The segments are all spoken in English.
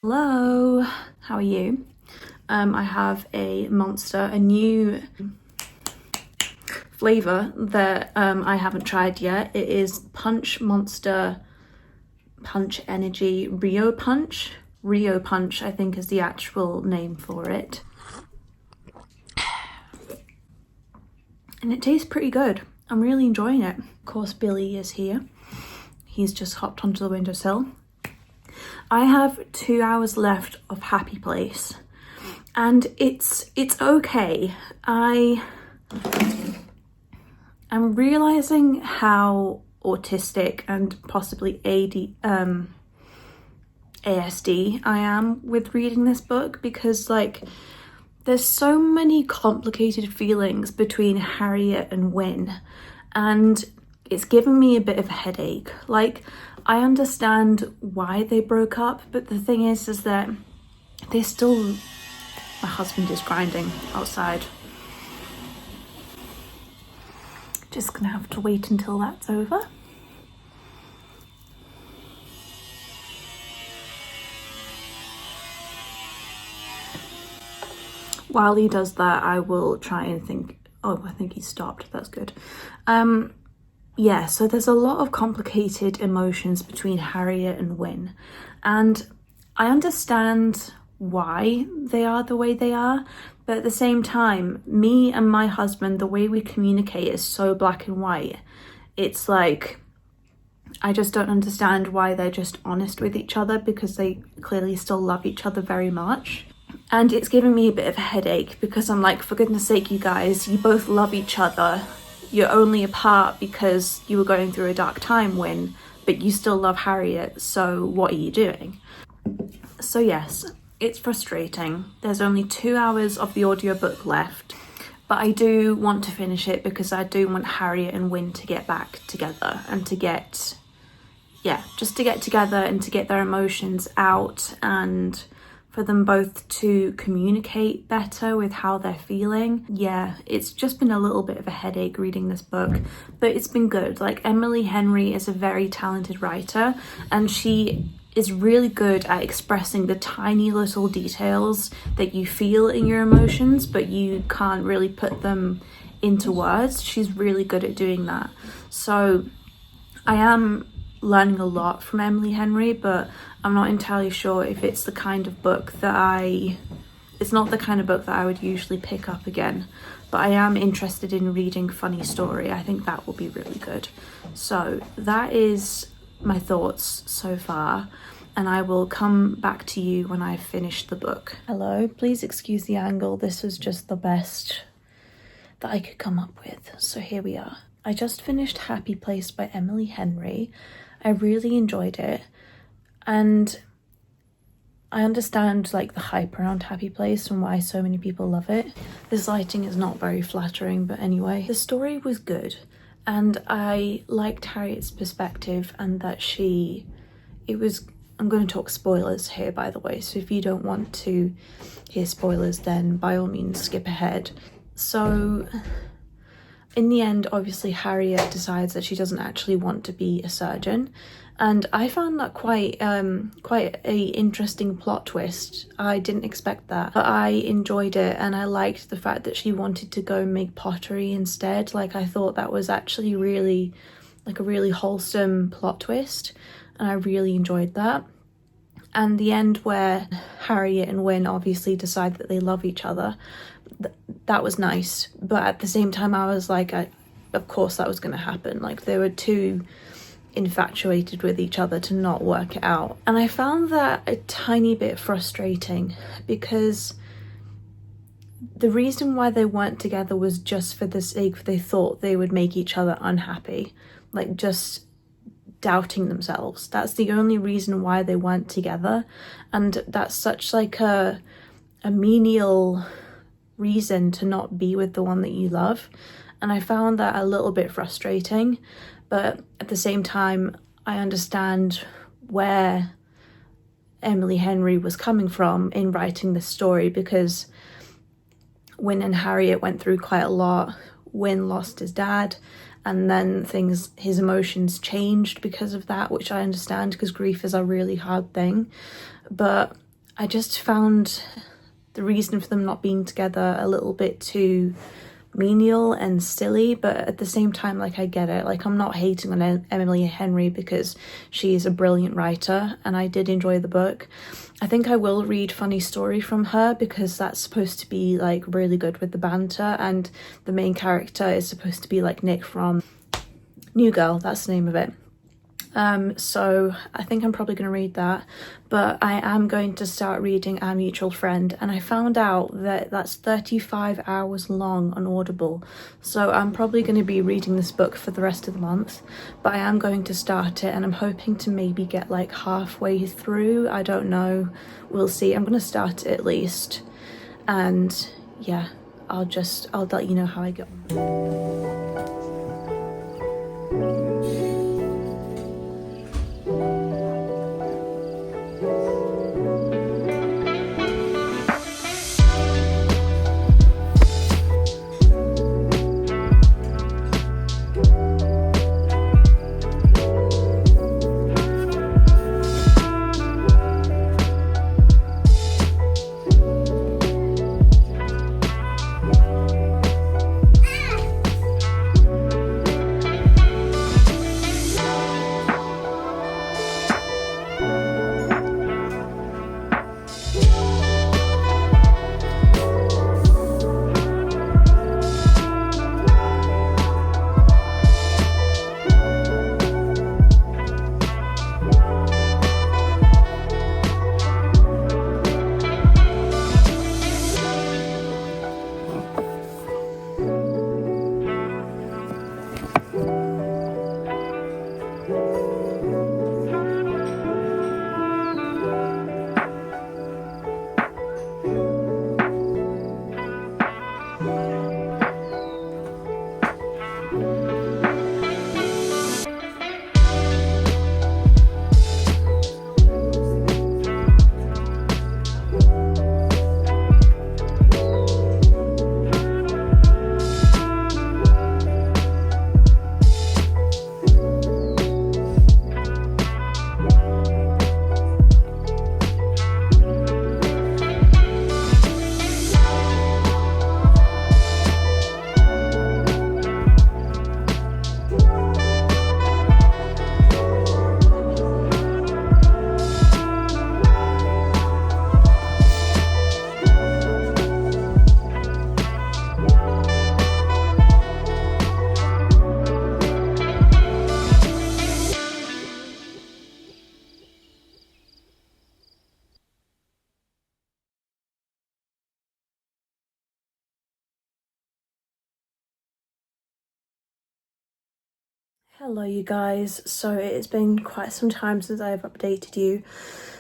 Hello, how are you? I have a new flavour that I haven't tried yet. It is Monster Punch Energy Rio Punch. Rio Punch, I think, is the actual name for it. And it tastes pretty good. I'm really enjoying it. Of course, Billy is here. He's just hopped onto the windowsill. I have 2 hours left of Happy Place, and it's okay. I'm realizing how autistic and possibly ASD I am with reading this book, because like there's so many complicated feelings between Harriet and Wyn, and it's given me a bit of a headache. Like, I understand why they broke up, but the thing is that they still... My husband is grinding outside. Just gonna have to wait until that's over. While he does that, I will try and think... Oh, I think he stopped. That's good. Yeah, so there's a lot of complicated emotions between Harriet and Wyn, and I understand why they are the way they are, but at the same time, me and my husband, the way we communicate is so black and white. It's like, I just don't understand why they're just honest with each other, because they clearly still love each other very much. And it's giving me a bit of a headache, because I'm like, for goodness sake, you guys, you both love each other. You're only apart because you were going through a dark time, Wyn, but you still love Harriet, so what are you doing? So yes, it's frustrating. There's only 2 hours of the audiobook left, but I do want to finish it because I do want Harriet and Wyn to get back together and to get, just to get together and to get their emotions out, and for them both to communicate better with how they're feeling. Yeah, it's just been a little bit of a headache reading this book, but it's been good. Like, Emily Henry is a very talented writer, and she is really good at expressing the tiny little details that you feel in your emotions, but you can't really put them into words. She's really good at doing that. So I am learning a lot from Emily Henry, but I'm not entirely sure if it's the kind of book that it's not the kind of book that I would usually pick up again, but I am interested in reading Funny Story. I think that will be really good. So that is my thoughts so far, and I will come back to you when I've finished the book. Hello, please excuse the angle. This was just the best that I could come up with. So here we are. I just finished Happy Place by Emily Henry. I really enjoyed it, and I understand like the hype around Happy Place and why so many people love it. This lighting is not very flattering, but anyway. The story was good, and I liked Harriet's perspective, and that I'm going to talk spoilers here, by the way, so if you don't want to hear spoilers, then by all means skip ahead. So in the end, obviously, Harriet decides that she doesn't actually want to be a surgeon, and I found that quite a interesting plot twist. I didn't expect that, but I enjoyed it, and I liked the fact that she wanted to go make pottery instead. Like, I thought that was actually really, like, a really wholesome plot twist, and I really enjoyed that. And the end where Harriet and Wyn obviously decide that they love each other, that was nice, but at the same time I was like, of course that was going to happen. Like, they were too infatuated with each other to not work it out. And I found that a tiny bit frustrating, because the reason why they weren't together was just for the sake they thought they would make each other unhappy, like just doubting themselves. That's the only reason why they weren't together, and that's such like a menial reason to not be with the one that you love, and I found that a little bit frustrating. But at the same time, I understand where Emily Henry was coming from in writing this story, because Wyn and Harriet went through quite a lot. Wyn lost his dad, and then his emotions changed because of that, which I understand, because grief is a really hard thing. But I just found the reason for them not being together a little bit too menial and silly, but at the same time, like, I get it. Like, I'm not hating on Emily Henry because she is a brilliant writer and I did enjoy the book. I think I will read Funny Story from her because that's supposed to be like really good with the banter, and the main character is supposed to be like Nick from New Girl, that's the name of it. So I think I'm probably going to read that, but I am going to start reading Our Mutual Friend, and I found out that that's 35 hours long on Audible, so I'm probably going to be reading this book for the rest of the month, but I am going to start it and I'm hoping to maybe get like halfway through. I don't know, we'll see. I'm going to start it at least, and yeah, I'll let you know how I go. Hello you guys, so it's been quite some time since I've updated you.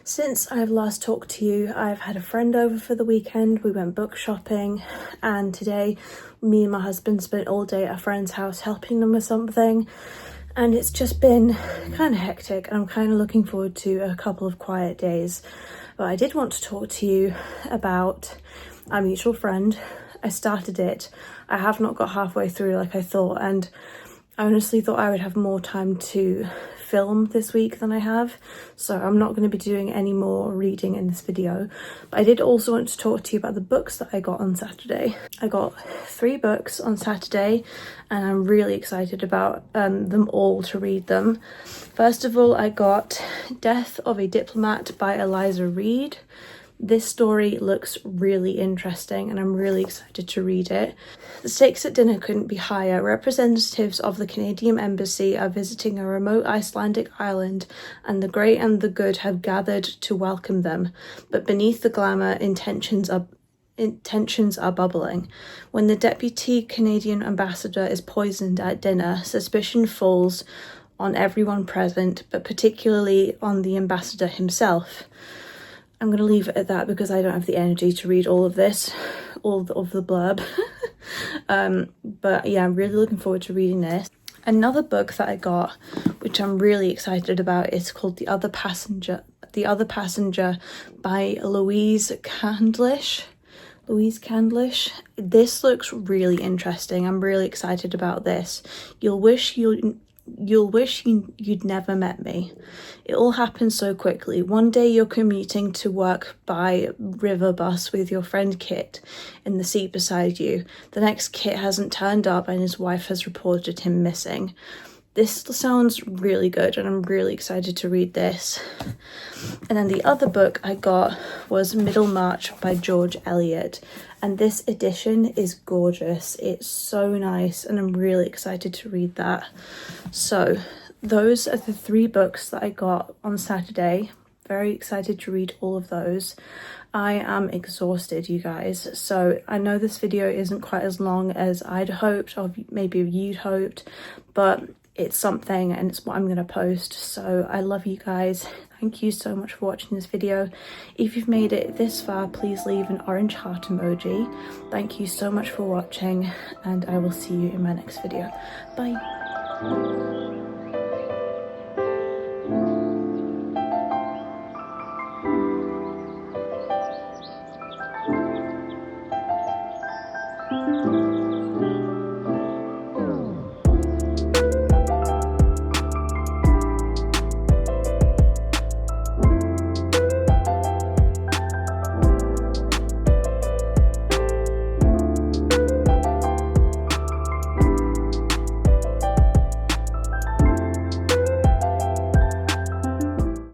Since I've last talked to you, I've had a friend over for the weekend, we went book shopping, and today me and my husband spent all day at a friend's house helping them with something, and it's just been kind of hectic and I'm kind of looking forward to a couple of quiet days. But I did want to talk to you about Our Mutual Friend. I started it, I have not got halfway through like I thought, and I honestly thought I would have more time to film this week than I have, so I'm not going to be doing any more reading in this video. But I did also want to talk to you about the books that I got on Saturday. I got 3 books on Saturday and I'm really excited about them all to read them. First of all, I got Death of a Diplomat by Eliza Reid. This story looks really interesting and I'm really excited to read it. The stakes at dinner couldn't be higher. Representatives of the Canadian Embassy are visiting a remote Icelandic island and the great and the good have gathered to welcome them. But beneath the glamour, intentions are bubbling. When the deputy Canadian ambassador is poisoned at dinner, suspicion falls on everyone present, but particularly on the ambassador himself. I'm going to leave it at that because I don't have the energy to read all of this, all of the blurb. But yeah, I'm really looking forward to reading this. Another book that I got, which I'm really excited about, is called The Other Passenger by Louise Candlish. This looks really interesting. I'm really excited about this. You'll wish You'll wish you'd never met me. It all happened so quickly. One day you're commuting to work by river bus with your friend Kit in the seat beside you. The next, Kit hasn't turned up and his wife has reported him missing. This sounds really good and I'm really excited to read this. And then the other book I got was Middlemarch by George Eliot. And this edition is gorgeous. It's so nice and I'm really excited to read that. So those are the 3 books that I got on Saturday. Very excited to read all of those. I am exhausted, you guys. So I know this video isn't quite as long as I'd hoped, or maybe you'd hoped, but it's something and it's what I'm going to post. So I love you guys. Thank you so much for watching this video. If you've made it this far, please leave an orange heart emoji. Thank you so much for watching and I will see you in my next video. Bye.